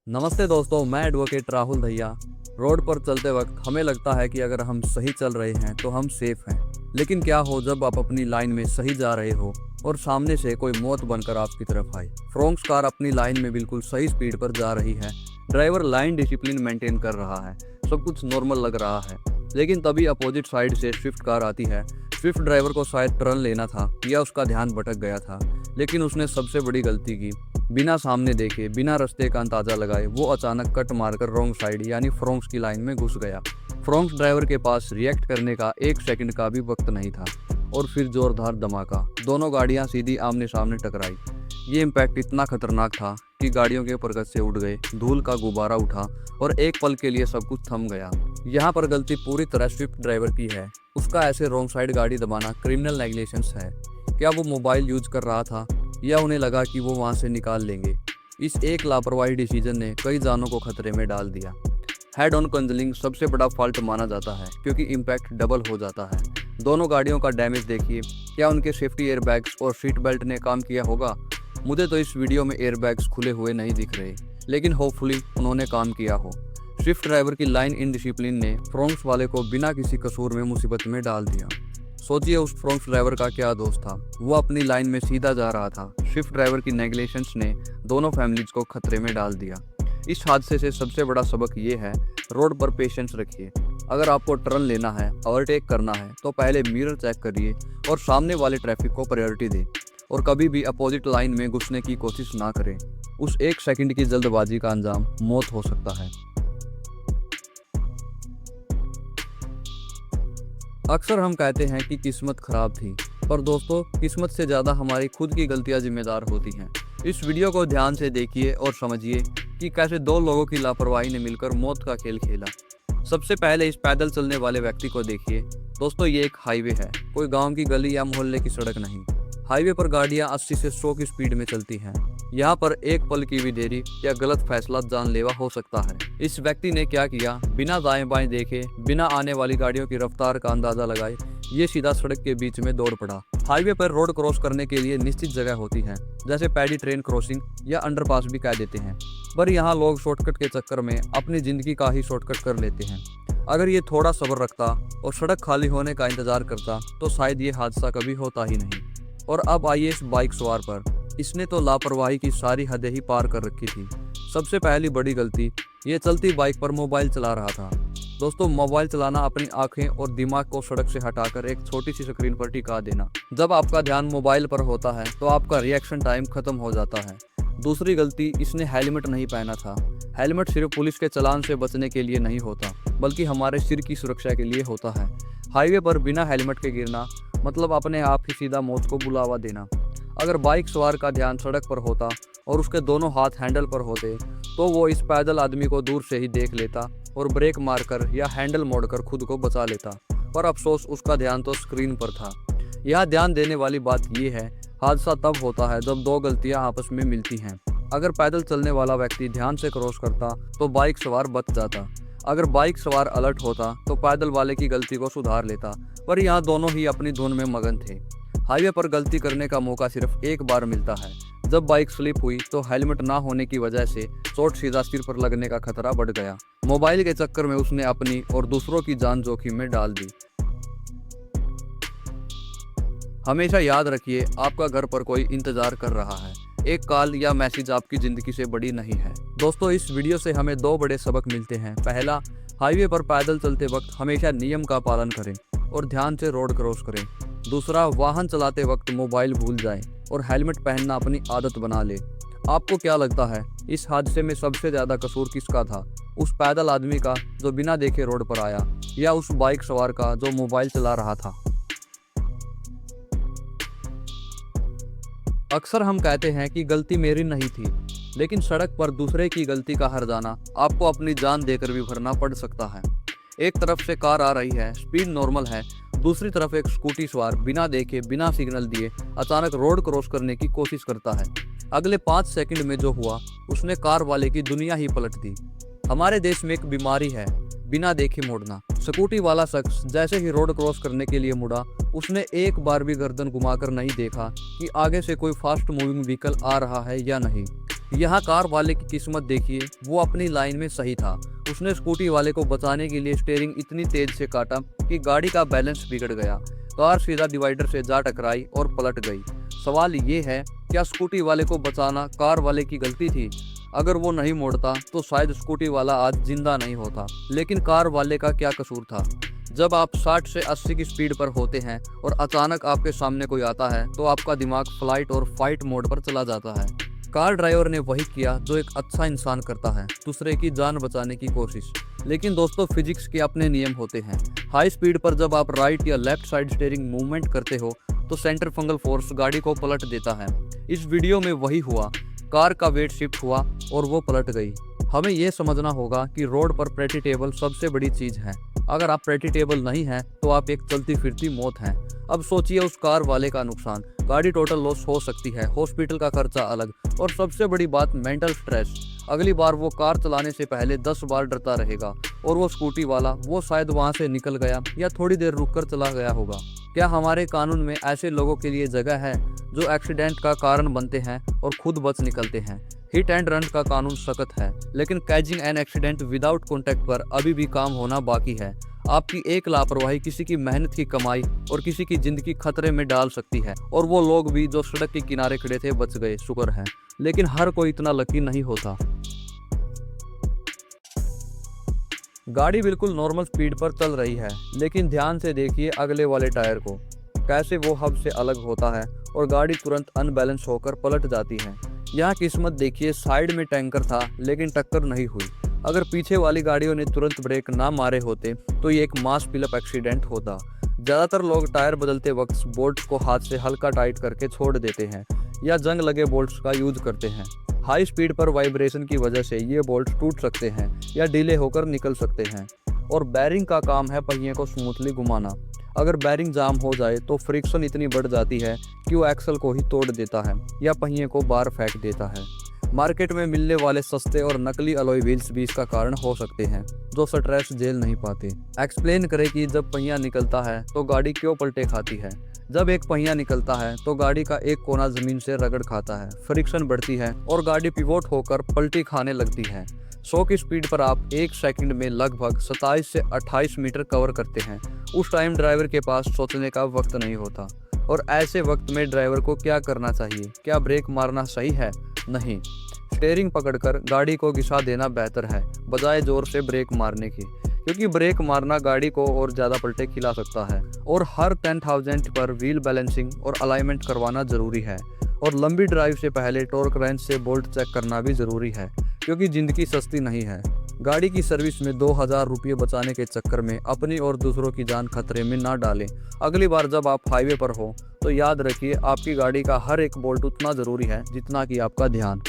नमस्ते दोस्तों, मैं एडवोकेट राहुल दहिया। रोड पर चलते वक्त हमें लगता है कि अगर हम सही चल रहे हैं तो हम सेफ हैं। लेकिन क्या हो जब आप अपनी लाइन में सही जा रहे हो और सामने से कोई मौत बनकर आपकी तरफ आए। फ्रोंक्स कार अपनी लाइन में बिल्कुल सही स्पीड पर जा रही है। ड्राइवर लाइन डिसिप्लिन मेंटेन कर रहा है, सब कुछ नॉर्मल लग रहा है। लेकिन तभी अपोजिट साइड से स्विफ्ट कार आती है। स्विफ्ट ड्राइवर को शायद टर्न लेना था या उसका ध्यान भटक गया था, लेकिन उसने सबसे बड़ी गलती की। बिना सामने देखे, बिना रास्ते का अंदाजा लगाए वो अचानक कट मारकर रॉन्ग साइड यानी फ्रोंक्स की लाइन में घुस गया। फ्रोंक्स ड्राइवर के पास रिएक्ट करने का एक सेकंड का भी वक्त नहीं था और फिर जोरदार धमाका। दोनों गाड़ियां सीधी आमने सामने टकराई। ये इम्पैक्ट इतना खतरनाक था कि गाड़ियों के परगत से उड़ गए, धूल का गुब्बारा उठा और एक पल के लिए सब कुछ थम गया। यहाँ पर गलती पूरी तरह स्विफ्ट ड्राइवर की है। उसका ऐसे रॉन्ग साइड गाड़ी दबाना क्रिमिनल नेग्लिजेंस है। क्या वो मोबाइल यूज कर रहा था या उन्हें लगा कि वो वहां से निकाल लेंगे? इस एक लापरवाही डिसीजन ने कई जानों को खतरे में डाल दिया। हेड ऑन कंजलिंग सबसे बड़ा फॉल्ट माना जाता है क्योंकि इम्पैक्ट डबल हो जाता है। दोनों गाड़ियों का डैमेज देखिए। क्या उनके सेफ्टी एयरबैग्स और सीट बेल्ट ने काम किया होगा? मुझे तो इस वीडियो में एयरबैग्स खुले हुए नहीं दिख रहे, लेकिन होपफुली उन्होंने काम किया हो। स्विफ्ट ड्राइवर की लाइन इनडिसिप्लिन ने फ्रोंक्स वाले को बिना किसी कसूर में मुसीबत में डाल दिया। सोचिए उस फ्रोंक्स ड्राइवर का क्या दोष था। वो अपनी लाइन में सीधा जा रहा था। स्विफ्ट ड्राइवर की नेग्लिजेंस ने दोनों फैमिलीज को खतरे में डाल दिया। इस हादसे से सबसे बड़ा सबक ये है, रोड पर पेशेंस रखिए। अगर आपको टर्न लेना है, ओवरटेक करना है तो पहले मिरर चेक करिए और सामने वाले ट्रैफिक को प्रायोरिटी दें। और कभी भी अपोजिट लाइन में घुसने की कोशिश ना करें। उस एक सेकंड की जल्दबाजी का अंजाम मौत हो सकता है। अक्सर हम कहते हैं कि किस्मत खराब थी, पर दोस्तों किस्मत से ज़्यादा हमारी खुद की गलतियां जिम्मेदार होती हैं। इस वीडियो को ध्यान से देखिए और समझिए कि कैसे दो लोगों की लापरवाही ने मिलकर मौत का खेल खेला। सबसे पहले इस पैदल चलने वाले व्यक्ति को देखिए। दोस्तों ये एक हाईवे है, कोई गांव की गली या मोहल्ले की सड़क नहीं। हाईवे पर गाड़ियां 80 से 100 की स्पीड में चलती हैं। यहाँ पर एक पल की भी देरी या गलत फैसला जानलेवा हो सकता है। इस व्यक्ति ने क्या किया, बिना दाएं बाएं देखे, बिना आने वाली गाड़ियों की रफ्तार का अंदाजा लगाए ये सीधा सड़क के बीच में दौड़ पड़ा। हाईवे पर रोड क्रॉस करने के लिए निश्चित जगह होती है, जैसे पैडी ट्रेन क्रॉसिंग या अंडरपास भी कह देते हैं। पर यहाँ लोग शॉर्टकट के चक्कर में अपनी जिंदगी का ही शॉर्टकट कर लेते हैं। अगर ये थोड़ा सब्र रखता और सड़क खाली होने का इंतजार करता तो शायद ये हादसा कभी होता ही नहीं। और अब आइए इस बाइक सवार पर। इसने तो लापरवाही की सारी हदें ही पार कर रखी थी। सबसे पहली बड़ी गलती, ये चलती बाइक पर मोबाइल चला रहा था। दोस्तों मोबाइल चलाना अपनी आंखें और दिमाग को सड़क से हटाकर एक छोटी सी स्क्रीन पर टिका देना। जब आपका ध्यान मोबाइल पर होता है तो आपका रिएक्शन टाइम खत्म हो जाता है। दूसरी गलती, इसने हेलमेट नहीं पहना था। हेलमेट सिर्फ पुलिस के चालान से बचने के लिए नहीं होता, बल्कि हमारे सिर की सुरक्षा के लिए होता है। हाईवे पर बिना हेलमेट के गिरना मतलब अपने आप ही सीधा मौत को बुलावा देना। अगर बाइक सवार का ध्यान सड़क पर होता और उसके दोनों हाथ हैंडल पर होते तो वो इस पैदल आदमी को दूर से ही देख लेता और ब्रेक मारकर या हैंडल मोड़कर खुद को बचा लेता। पर अफसोस उसका ध्यान तो स्क्रीन पर था। यह ध्यान देने वाली बात यह है, हादसा तब होता है जब दो गलतियां आपस में मिलती हैं। अगर पैदल चलने वाला व्यक्ति ध्यान से क्रॉस करता तो बाइक सवार बच जाता। अगर बाइक सवार अलर्ट होता तो पैदल वाले की गलती को सुधार लेता। पर यहाँ दोनों ही अपनी धुन में मगन थे। हाईवे पर गलती करने का मौका सिर्फ एक बार मिलता है। जब बाइक स्लिप हुई तो हेलमेट ना होने की वजह से चोट सीधा सिर पर लगने का खतरा बढ़ गया। मोबाइल के चक्कर में उसने अपनी और दूसरों की जान जोखिम में डाल दी। हमेशा याद रखिए, आपका घर पर कोई इंतजार कर रहा है। एक कॉल या मैसेज आपकी जिंदगी से बड़ी नहीं है। दोस्तों इस वीडियो से हमें दो बड़े सबक मिलते हैं। पहला, हाईवे पर पैदल चलते वक्त हमेशा नियम का पालन करें और ध्यान से रोड क्रॉस करें। दूसरा, वाहन चलाते वक्त मोबाइल भूल जाएं और हेलमेट पहनना अपनी आदत बना ले। आपको क्या लगता है इस हादसे में सबसे ज्यादा कसूर किसका था? उस पैदल आदमी का जो बिना देखे रोड पर आया, या उस बाइक सवार का जो मोबाइल चला रहा था? अक्सर हम कहते हैं कि गलती मेरी नहीं थी, लेकिन सड़क पर दूसरे की गलती का हर्जाना आपको अपनी जान देकर भी भरना पड़ सकता है। एक तरफ से कार आ रही है, स्पीड नॉर्मल है, दूसरी तरफ एक स्कूटी सवार बिना देखे, बिना सिग्नल दिए अचानक रोड क्रॉस करने की कोशिश करता है। अगले 5 सेकंड में जो हुआ उसने कार वाले की दुनिया ही पलट दी। हमारे देश में एक बीमारी है, बिना देखे मुड़ना। स्कूटी वाला शख्स जैसे ही रोड क्रॉस करने के लिए मुड़ा, उसने एक बार भी गर्दन घुमाकर नहीं देखा कि आगे से कोई फास्ट मूविंग व्हीकल आ रहा है या नहीं। यहाँ कार वाले की किस्मत देखिए, वो अपनी लाइन में सही था। उसने स्कूटी वाले को बचाने के लिए स्टीयरिंग इतनी तेज से काटा कि गाड़ी का बैलेंस बिगड़ गया। कार सीधा डिवाइडर से जा टकराई और पलट गई। सवाल ये है, क्या स्कूटी वाले को बचाना कार वाले की गलती थी? अगर वो नहीं मोड़ता तो शायद स्कूटी वाला आज जिंदा नहीं होता। लेकिन कार वाले का क्या कसूर था? जब आप 60 से 80 की स्पीड पर होते हैं और अचानक आपके सामने कोई आता है तो आपका दिमाग फ्लाइट और फाइट मोड पर चला जाता है। कार ड्राइवर ने वही किया जो एक अच्छा इंसान करता है, दूसरे की जान बचाने की कोशिश। लेकिन दोस्तों, फिजिक्स के अपने नियम होते हैं। हाई स्पीड पर जब आप राइट या लेफ्ट साइड स्टीयरिंग मूवमेंट करते हो तो सेंट्रीफ्यूगल फोर्स गाड़ी को पलट देता है। इस वीडियो में वही हुआ। कार का वेट शिफ्ट हुआ और वो पलट गई। हमें यह समझना होगा कि रोड पर प्रेडिक्टेबल सबसे बड़ी चीज है। अगर आप प्रेडिक्टेबल नहीं हैं तो आप एक चलती फिरती मौत हैं। अब सोचिए उस कार वाले का नुकसान, गाड़ी टोटल लॉस हो सकती है, हॉस्पिटल का खर्चा अलग, और सबसे बड़ी बात मेंटल स्ट्रेस। अगली बार वो कार चलाने से पहले 10 बार डरता रहेगा। और वो स्कूटी वाला, वो शायद वहां से निकल गया या थोड़ी देर रुककर चला गया होगा। क्या हमारे कानून में ऐसे लोगों के लिए जगह है जो एक्सीडेंट का कारण बनते हैं और खुद बच निकलते हैं? हिट एंड रन का कानून सख्त है, लेकिन catching an accident without contact पर अभी भी काम होना बाकी है। आपकी एक लापरवाही किसी की मेहनत की कमाई और किसी की जिंदगी खतरे में डाल सकती है। और वो लोग भी जो सड़क के किनारे खड़े थे बच गए, शुक्र है। लेकिन हर कोई इतना लकी नहीं होता। गाड़ी बिल्कुल नॉर्मल स्पीड पर चल रही है, लेकिन ध्यान से देखिए अगले वाले टायर को, कैसे वो हब से अलग होता है और गाड़ी तुरंत अनबैलेंस होकर पलट जाती है। यहाँ किस्मत देखिए, साइड में टैंकर था लेकिन टक्कर नहीं हुई। अगर पीछे वाली गाड़ियों ने तुरंत ब्रेक ना मारे होते तो ये एक मास पिलअप एक्सीडेंट होता। ज़्यादातर लोग टायर बदलते वक्त बोल्ट्स को हाथ से हल्का टाइट करके छोड़ देते हैं या जंग लगे बोल्ट्स का यूज करते हैं। हाई स्पीड पर वाइब्रेशन की वजह से ये बोल्ट टूट सकते हैं या डीले होकर निकल सकते हैं। और बैरिंग का काम है पहिए को स्मूथली घुमाना। अगर बैरिंग जाम हो जाए तो फ्रिक्शन इतनी बढ़ जाती है कि वो एक्सल को ही तोड़ देता है या पहिए को बाहर फेंक देता है। मार्केट में मिलने वाले सस्ते और नकली अलॉय व्हील्स भी इसका कारण हो सकते हैं, जो स्ट्रेस झेल नहीं पाते। एक्सप्लेन करें कि जब पहिया निकलता है तो गाड़ी क्यों पलटे खाती है। जब एक पहिया निकलता है तो गाड़ी का एक कोना जमीन से रगड़ खाता है, फ्रिक्शन बढ़ती है और गाड़ी पिवोट होकर पलटी खाने लगती है। 100 की स्पीड पर आप 1 सेकंड में लगभग 27 से 28 मीटर कवर करते हैं। उस टाइम ड्राइवर के पास सोचने का वक्त नहीं होता। और ऐसे वक्त में ड्राइवर को क्या करना चाहिए? क्या ब्रेक मारना सही है? नहीं, स्टीयरिंग पकड़कर गाड़ी को घिसा देना बेहतर है बजाय जोर से ब्रेक मारने की, क्योंकि ब्रेक मारना गाड़ी को और ज़्यादा पलटे खिला सकता है। और हर 10,000 पर व्हील बैलेंसिंग और अलाइनमेंट करवाना ज़रूरी है। और लंबी ड्राइव से पहले टॉर्क रेंज से बोल्ट चेक करना भी ज़रूरी है, क्योंकि ज़िंदगी सस्ती नहीं है। गाड़ी की सर्विस में 2000 रुपये बचाने के चक्कर में अपनी और दूसरों की जान खतरे में ना डालें। अगली बार जब आप हाईवे पर हो तो याद रखिए, आपकी गाड़ी का हर एक बोल्ट उतना ज़रूरी है जितना कि आपका ध्यान।